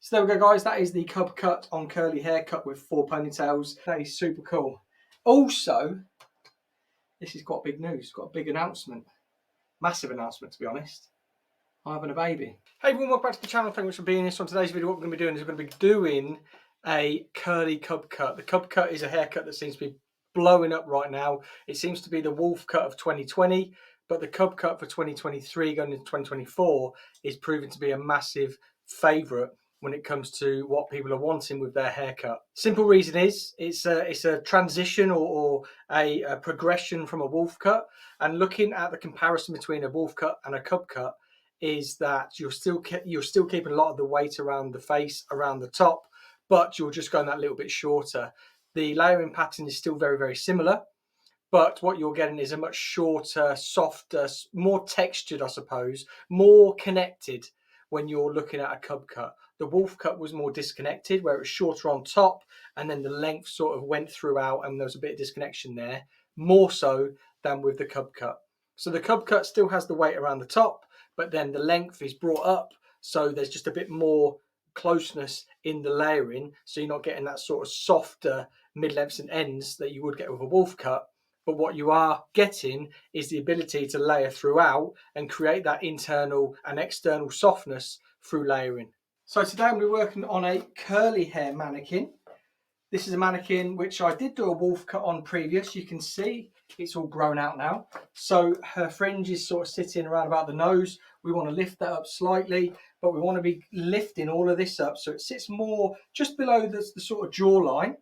So there we go, guys. That is the cub cut on curly haircut with 4 ponytails. That is super cool. Also, this is quite big news. Got a big announcement. Massive announcement, to be honest. I'm having a baby. Hey everyone, welcome back to the channel. Thank you much for being here. So on today's video, what we're going to be doing is we're going to be doing a curly cub cut. The cub cut is a haircut that seems to be blowing up right now. It seems to be the wolf cut of 2020, but the cub cut for 2023 going into 2024 is proving to be a massive favourite when it comes to what people are wanting with their haircut. Simple reason is it's a transition or a progression from a wolf cut, and looking at the comparison between a wolf cut and a cub cut is that you're still keeping a lot of the weight around the face, around the top, but you're just going that little bit shorter. The layering pattern is still very, very similar, but what you're getting is a much shorter, softer, more textured, I suppose, more connected when you're looking at a cub cut. The wolf cut was more disconnected, where it was shorter on top and then the length sort of went throughout and there was a bit of disconnection there, more so than with the cub cut. So the cub cut still has the weight around the top, but then the length is brought up, so there's just a bit more closeness in the layering, so you're not getting that sort of softer mid-lengths and ends that you would get with a wolf cut. But what you are getting is the ability to layer throughout and create that internal and external softness through layering. So today I'm going to be working on a curly hair mannequin. This is a mannequin which I did do a wolf cut on previous. You can see it's all grown out now. So her fringe is sort of sitting around about the nose. We want to lift that up slightly, but we want to be lifting all of this up so it sits more just below the sort of jawline.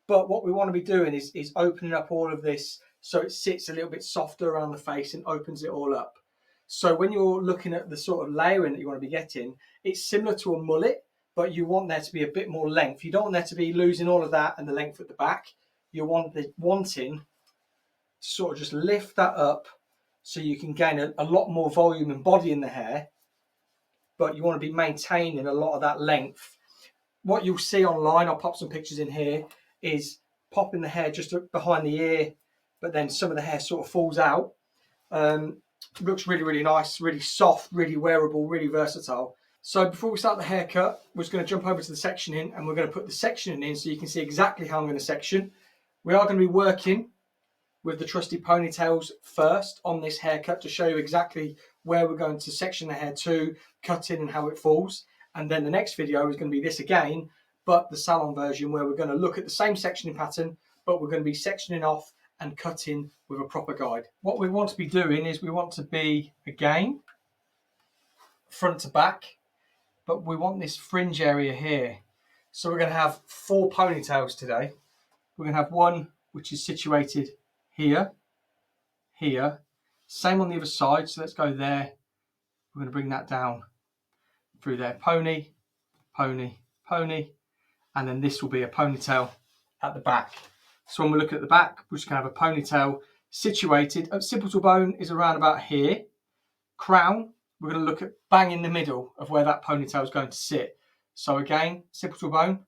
But what we want to be doing is opening up all of this so it sits a little bit softer around the face and opens it all up. So when you're looking at the sort of layering that you want to be getting, it's similar to a mullet, but you want there to be a bit more length. You don't want there to be losing all of that and the length at the back. You're wanting to sort of just lift that up so you can gain a lot more volume and body in the hair, but you want to be maintaining a lot of that length. What you'll see online, I'll pop some pictures in here, is popping the hair just behind the ear, but then some of the hair sort of falls out. Looks really, really nice, really soft, really wearable, really versatile. So before we start the haircut, we're just going to jump over to the sectioning, and we're going to put the sectioning in so you can see exactly how I'm going to section. We are going to be working with the trusty ponytails first on this haircut to show you exactly where we're going to section the hair to, cut in and how it falls. And then the next video is going to be this again, but the salon version, where we're going to look at the same sectioning pattern, but we're going to be sectioning off and cutting with a proper guide. What we want to be doing is we want to be, again, front to back, but we want this fringe area here. So we're going to have 4 ponytails today. We're going to have one which is situated here, here, same on the other side. So let's go there. We're going to bring that down through there. Pony, pony, pony. And then this will be a ponytail at the back. So when we look at the back, we're just going to have a ponytail situated. Occipital bone is around about here. Crown, we're going to look at bang in the middle of where that ponytail is going to sit. So again, occipital bone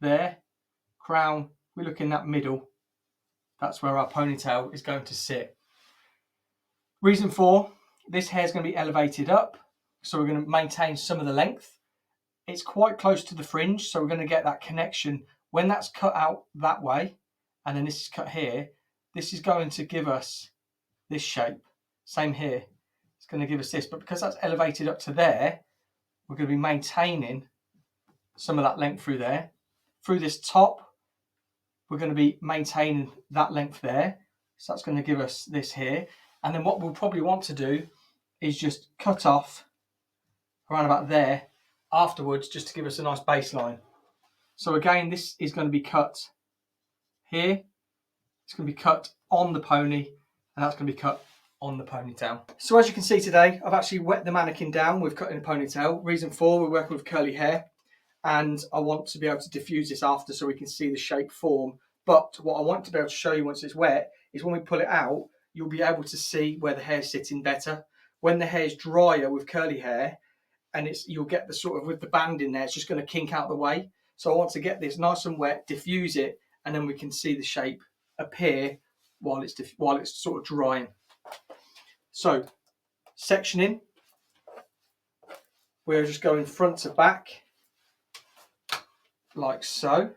there. Crown, we look in that middle. That's where our ponytail is going to sit. Reason for this hair is going to be elevated up, so we're going to maintain some of the length. It's quite close to the fringe, so we're going to get that connection. When that's cut out that way, and then this is cut here, this is going to give us this shape. Same here. It's going to give us this, but because that's elevated up to there, we're going to be maintaining some of that length through there. Through this top, we're going to be maintaining that length there. So that's going to give us this here. And then what we'll probably want to do is just cut off around about there afterwards, just to give us a nice baseline. So again, this is going to be cut here. It's going to be cut on the pony, and that's going to be cut on the ponytail. So as you can see today, I've actually wet the mannequin down with cutting a ponytail. Reason for, we're working with curly hair, and I want to be able to diffuse this after so we can see the shape form. But what I want to be able to show you once it's wet is when we pull it out, you'll be able to see where the hair's sitting better. When the hair's drier with curly hair, and you'll get the sort of, with the band in there, it's just going to kink out the way. So I want to get this nice and wet, diffuse it, and then we can see the shape appear while it's sort of drying. So sectioning, we're just going front to back. like so.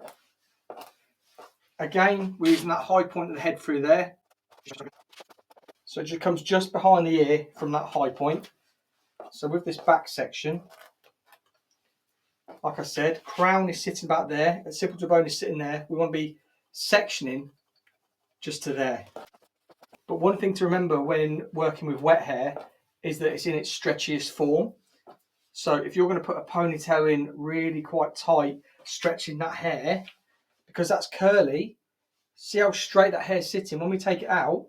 Again, we're using that high point of the head through there. So it just comes just behind the ear from that high point. So with this back section, like I said, crown is sitting back there, and simple to bone is sitting there. We want to be sectioning just to there. But one thing to remember when working with wet hair is that it's in its stretchiest form. So if you're going to put a ponytail in really quite tight, stretching that hair, because that's curly, see how straight that hair's sitting. When we take it out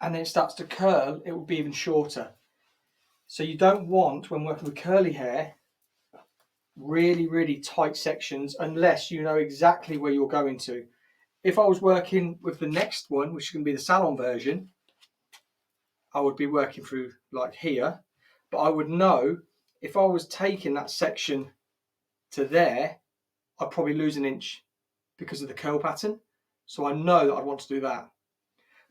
and then it starts to curl, it will be even shorter. So you don't want, when working with curly hair, really, really tight sections unless you know exactly where you're going to. If I was working with the next one, which is going to be the salon version, I would be working through like here, but I would know if I was taking that section to there, I'd probably lose an inch because of the curl pattern. So I know that I'd want to do that.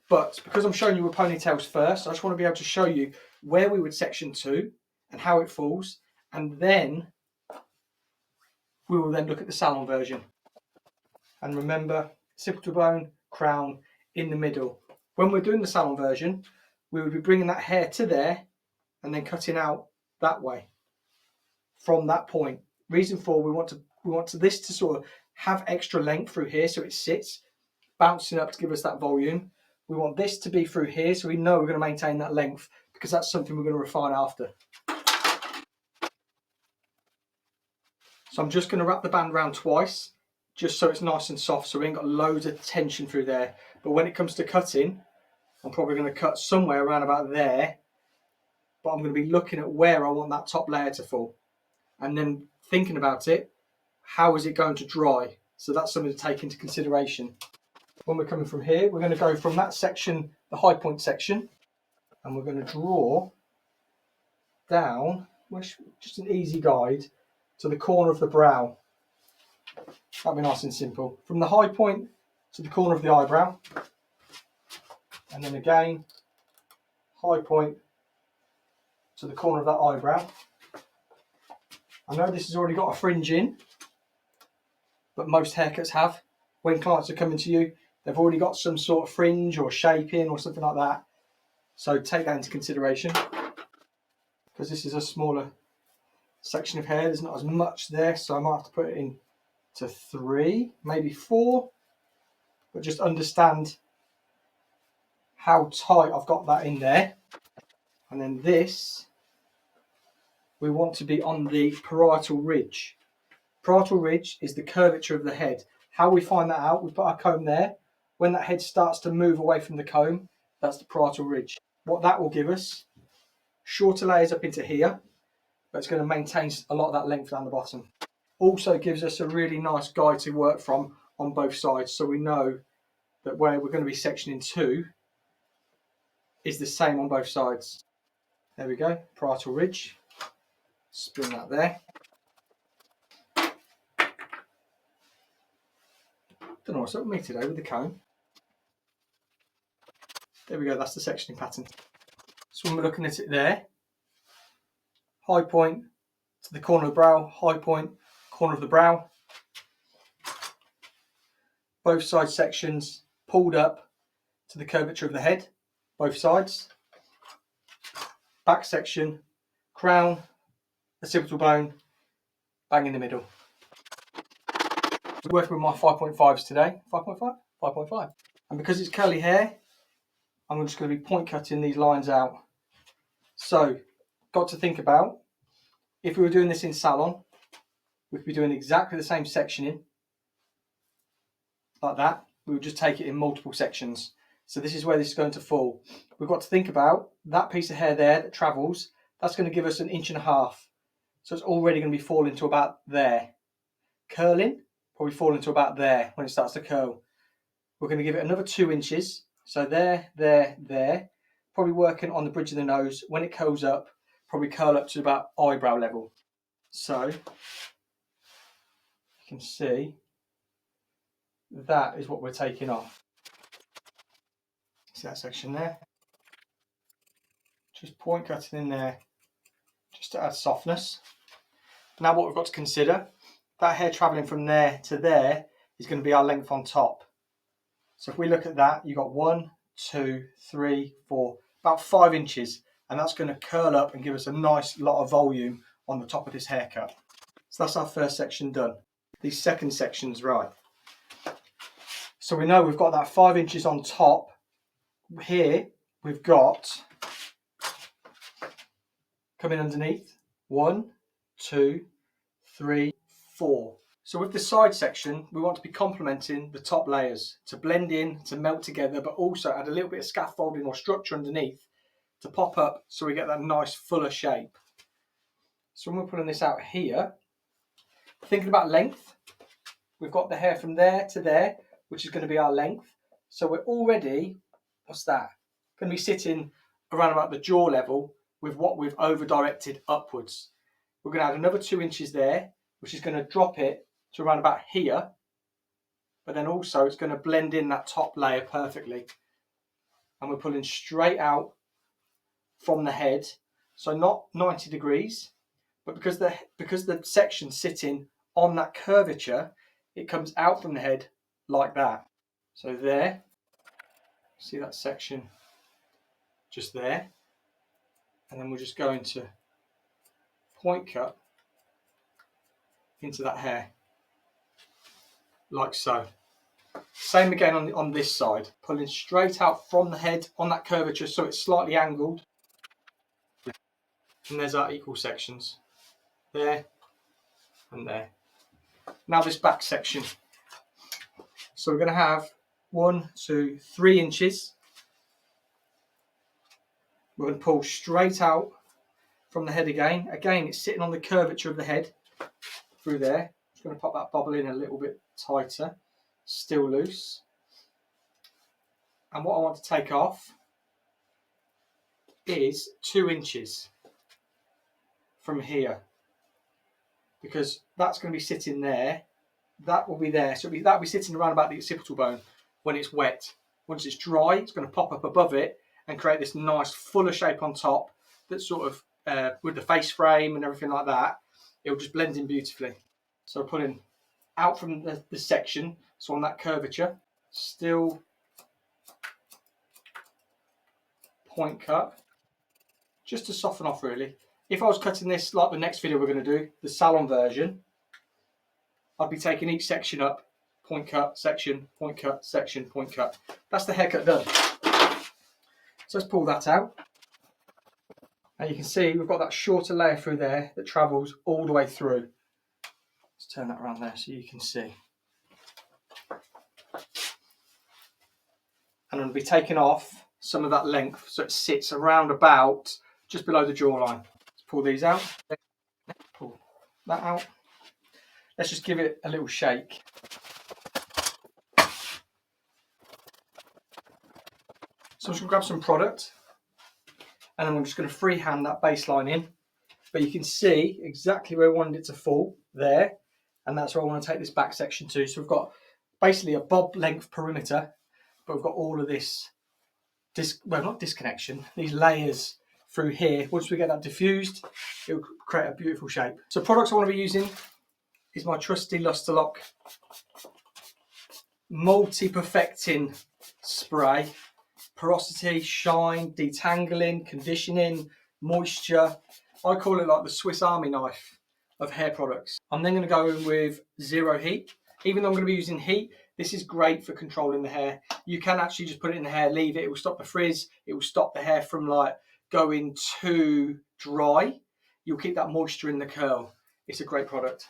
But because I'm showing you with ponytails first, I just want to be able to show you where we would section to and how it falls, and then we will then look at the salon version. And remember, simple to bone, crown in the middle. When we're doing the salon version, we would be bringing that hair to there and then cutting out that way from that point. Reason for, we want this to sort of have extra length through here so it sits bouncing up to give us that volume. We want this to be through here so we know we're going to maintain that length, because that's something we're going to refine after. So I'm just going to wrap the band around twice, just so it's nice and soft, so we ain't got loads of tension through there. But when it comes to cutting, I'm probably going to cut somewhere around about there, but I'm going to be looking at where I want that top layer to fall, and then thinking about it, how is it going to dry? So that's something to take into consideration. When we're coming from here, we're going to go from that section, the high point section, and we're going to draw down, just an easy guide, to the corner of the brow. That'll be nice and simple. From the high point to the corner of the eyebrow, and then again, high point to the corner of that eyebrow. I know this has already got a fringe in, but most haircuts have. When clients are coming to you, they've already got some sort of fringe or shaping or something like that. So take that into consideration, because this is a smaller section of hair. There's not as much there, so I might have to put it in to 3, maybe 4, but just understand how tight I've got that in there. And then this, we want to be on the parietal ridge. Parietal ridge is the curvature of the head. How we find that out, we put our comb there. When that head starts to move away from the comb, that's the parietal ridge. What that will give us, shorter layers up into here, but it's going to maintain a lot of that length down the bottom. Also gives us a really nice guide to work from on both sides, so we know that where we're going to be sectioning to is the same on both sides. There we go, parietal ridge. Spin that there. Don't know what's up with me today with the comb. There we go, that's the sectioning pattern. So when we're looking at it there, high point to the corner of the brow, high point, corner of the brow. Both side sections pulled up to the curvature of the head, both sides. Back section, crown, occipital bone, bang in the middle. We're working with my 5.5s today. 5.5? 5.5. And because it's curly hair, I'm just going to be point cutting these lines out. So, got to think about, if we were doing this in salon, we could be doing exactly the same sectioning, like that. We would just take it in multiple sections. So this is where this is going to fall. We've got to think about that piece of hair there that travels, that's going to give us 1.5 inches. So it's already going to be falling to about there. Curling, probably falling to about there when it starts to curl. We're going to give it another 2 inches. So there, there, there. Probably working on the bridge of the nose. When it curls up, probably curl up to about eyebrow level. So you can see that is what we're taking off. See that section there? Just point cutting in there just to add softness. Now what we've got to consider that hair travelling from there to there is going to be our length on top. So if we look at that, you've got 1, 2, 3, 4, about 5 inches, and that's going to curl up and give us a nice lot of volume on the top of this haircut. So that's our first section done. The second section's right. So we know we've got that 5 inches on top. Here we've got, coming underneath, 1, 2, 3, 4. So with the side section, we want to be complementing the top layers to blend in, to melt together, but also add a little bit of scaffolding or structure underneath to pop up so we get that nice fuller shape. So when we're pulling this out here, thinking about length, we've got the hair from there to there, which is going to be our length. So we're already, what's that? Going to be sitting around about the jaw level with what we've over directed upwards. We're going to add another 2 inches there, which is going to drop it to around about here, but then also it's going to blend in that top layer perfectly. And we're pulling straight out from the head, so not 90 degrees, but because the section's sitting on that curvature, it comes out from the head like that. So there, see that section just there, and then we're just going to point cut into that hair like so. Same again on this side, pulling straight out from the head on that curvature so it's slightly angled. And there's our equal sections, there and there. Now this back section. So we're going to have 1, 2, 3 inches. We're going to pull straight out from the head again. Again, it's sitting on the curvature of the head through there. Just going to pop that bobble in a little bit tighter, still loose. And what I want to take off is 2 inches from here, because that's going to be sitting there. That will be there, so that'll be sitting around about the occipital bone when it's wet. Once it's dry, it's going to pop up above it and create this nice fuller shape on top that's sort of with the face frame and everything like that, it'll just blend in beautifully. So pulling out from the section, so on that curvature, still point cut, just to soften off really. If I was cutting this like the next video we're going to do, the salon version, I'd be taking each section up, point cut, section, point cut, section, point cut. That's the haircut done. So let's pull that out. And you can see we've got that shorter layer through there that travels all the way through. Let's turn that around there so you can see. And I'm going to be taking off some of that length so it sits around about just below the jawline. Let's pull these out. Pull that out. Let's just give it a little shake. So I'm just going to grab some product and then I'm just going to freehand that baseline in. But you can see exactly where I wanted it to fall there, and that's where I want to take this back section to. So we've got basically a bob length perimeter, but we've got all of this, well, not disconnection, these layers through here. Once we get that diffused, it will create a beautiful shape. So products I want to be using is my trusty Luster Lock multi-perfecting spray. Porosity, shine, detangling, conditioning, moisture. I call it like the Swiss Army knife of hair products. I'm then going to go in with zero heat. Even though I'm going to be using heat, this is great for controlling the hair. You can actually just put it in the hair, leave it. It will stop the frizz. It will stop the hair from like going too dry. You'll keep that moisture in the curl. It's a great product.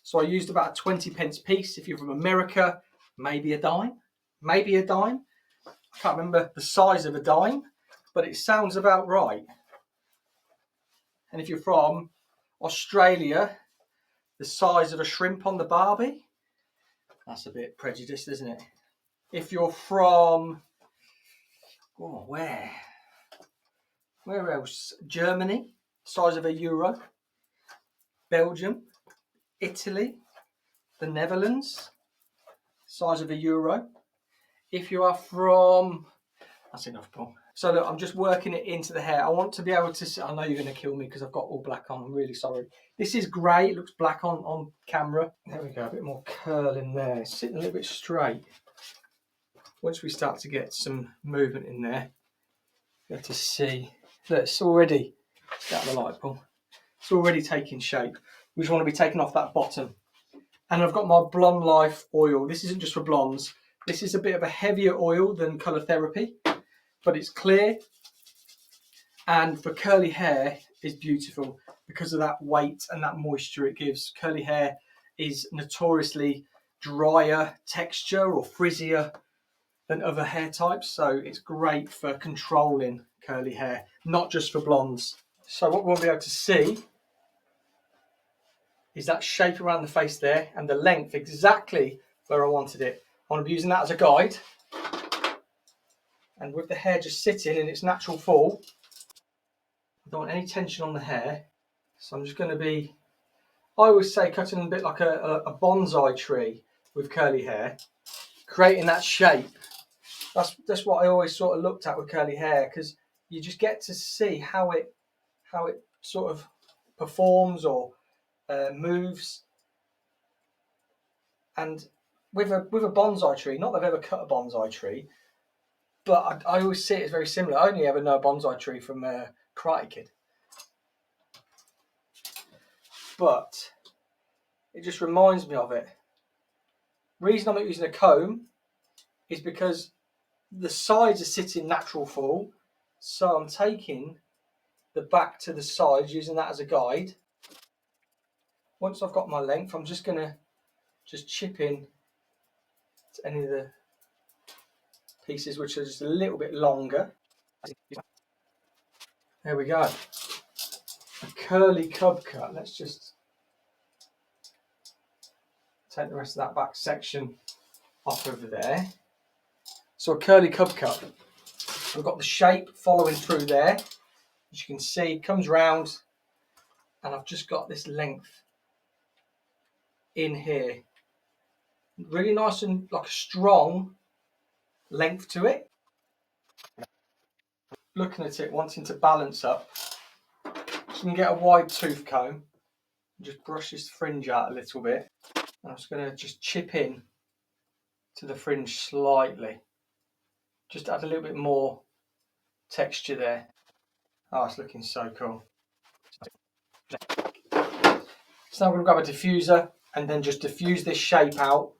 So I used about a 20p piece. If you're from America, maybe a dime. Maybe a dime. I can't remember the size of a dime, but it sounds about right. And if you're from Australia, the size of a shrimp on the barbie, that's a bit prejudiced, isn't it? If you're from, oh, where else? Germany, size of a euro. Belgium, Italy, the Netherlands, size of a euro. If you are from, that's enough, Paul. So look, I'm just working it into the hair. I want to be able to see, I know you're going to kill me because I've got all black on. I'm really sorry. This is grey. It looks black on camera. There we go. A bit more curl in there. It's sitting a little bit straight. Once we start to get some movement in there, you have to see. Look, it's already, get out of the light, Paul. It's already taking shape. We just want to be taking off that bottom. And I've got my Blonde Life oil. This isn't just for blondes. This is a bit of a heavier oil than Colour Therapy, but it's clear. And for curly hair, is beautiful because of that weight and that moisture it gives. Curly hair is notoriously drier texture or frizzier than other hair types. So it's great for controlling curly hair, not just for blondes. So what we'll be able to see is that shape around the face there and the length exactly where I wanted it. I want to be using that as a guide. And with the hair just sitting in its natural fall, I don't want any tension on the hair. So I'm just going to be, I always say cutting a bit like a bonsai tree with curly hair, creating that shape. That's what I always sort of looked at with curly hair, because you just get to see how it sort of performs or moves. And with a bonsai tree, not that I've ever cut a bonsai tree, but I always see it as very similar. I only ever know a bonsai tree from Karate Kid. But it just reminds me of it. The reason I'm not using a comb is because the sides are sitting natural fall. So I'm taking the back to the sides, using that as a guide. Once I've got my length, I'm just going to chip in to any of the pieces which are just a little bit longer. There we go. A curly cub cut. Let's just take the rest of that back section off over there. So a curly cub cut. We've got the shape following through there. As you can see, it comes round, and I've just got this length in here. Really nice and like a strong length to it. Looking at it, wanting to balance up. So you can get a wide tooth comb and just brush this fringe out a little bit. I'm just going to just chip in to the fringe slightly. Just add a little bit more texture there. Oh, it's looking so cool. So now I'm going to grab a diffuser and then just diffuse this shape out,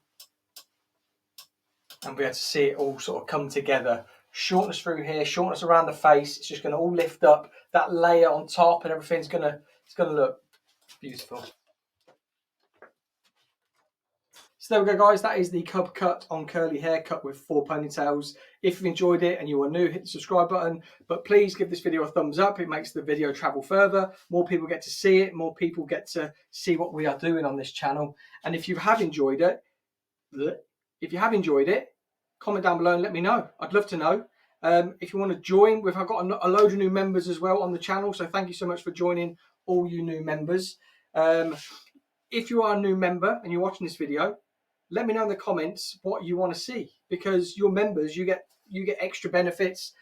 and be able to see it all sort of come together. Shortness through here, shortness around the face. It's just going to all lift up. That layer on top and everything's going to look beautiful. So there we go, guys. That is the cub cut on curly haircut with 4 ponytails. If you've enjoyed it and you are new, hit the subscribe button. But please give this video a thumbs up. It makes the video travel further. More people get to see it. More people get to see what we are doing on this channel. And if you have enjoyed it, comment down below and let me know. I'd love to know. If you want to join, I've got a load of new members as well on the channel. So thank you so much for joining, all you new members. If you are a new member and you're watching this video, let me know in the comments what you want to see, because you're members, you get extra benefits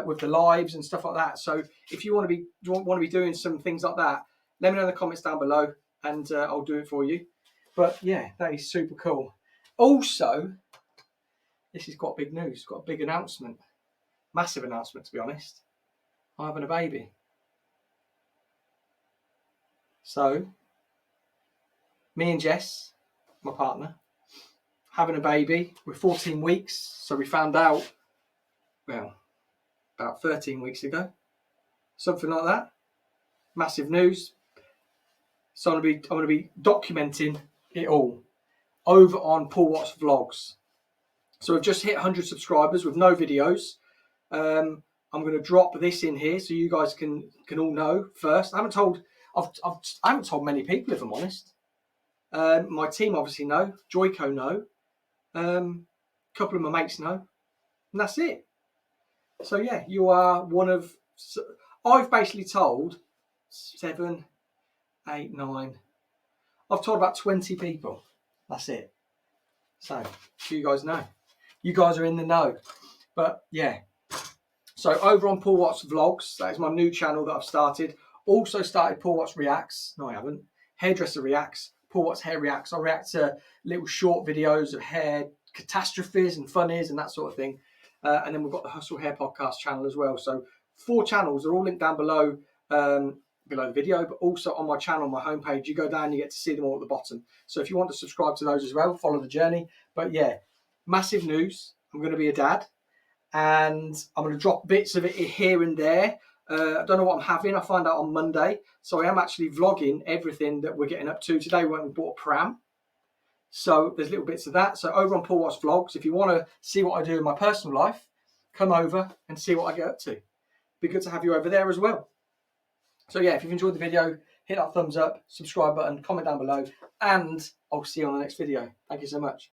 with the lives and stuff like that. So if you want to be doing some things like that, let me know in the comments down below, and I'll do it for you. But yeah, that is super cool. Also, this is quite big news. Got a big announcement, massive announcement to be honest. I'm having a baby. So me and Jess, my partner, having a baby. We're 14 weeks, so we found out, well, about 13 weeks ago, something like that. Massive news. So I'm going to be documenting it all over on Paul Watts Vlogs. So we've just hit 100 subscribers with no videos. I'm going to drop this in here so you guys can all know first. I haven't told many people, if I'm honest. My team obviously know. Joyco know. A couple of my mates know, and that's it. So yeah, you are one of, I've basically told 7, 8, 9, I've told about 20 people. That's it. So you guys know, you guys are in the know. But yeah, So over on Paul Watts Vlogs, that is my new channel that I've started. Also started Paul Watts Reacts. No, I haven't. Hairdresser Reacts. Paul Watts Hair Reacts. I react to little short videos of hair catastrophes and funnies and that sort of thing. And then we've got the Hustle Hair Podcast channel as well. So 4 channels. They're all linked down below below the video, but also on my channel, my homepage. You go down, you get to see them all at the bottom. So if you want to subscribe to those as well, follow the journey. But yeah, massive news. I'm going to be a dad, and I'm going to drop bits of it here and there. I don't know what I'm having. I'll find out on Monday. So I am actually vlogging everything that we're getting up to. Today we went and bought a pram. So there's little bits of that. So over on Paul Watts Vlogs, if you want to see what I do in my personal life, come over and see what I get up to. Be good to have you over there as well. So yeah, if you've enjoyed the video, hit that thumbs up, subscribe button, comment down below, and I'll see you on the next video. Thank you so much.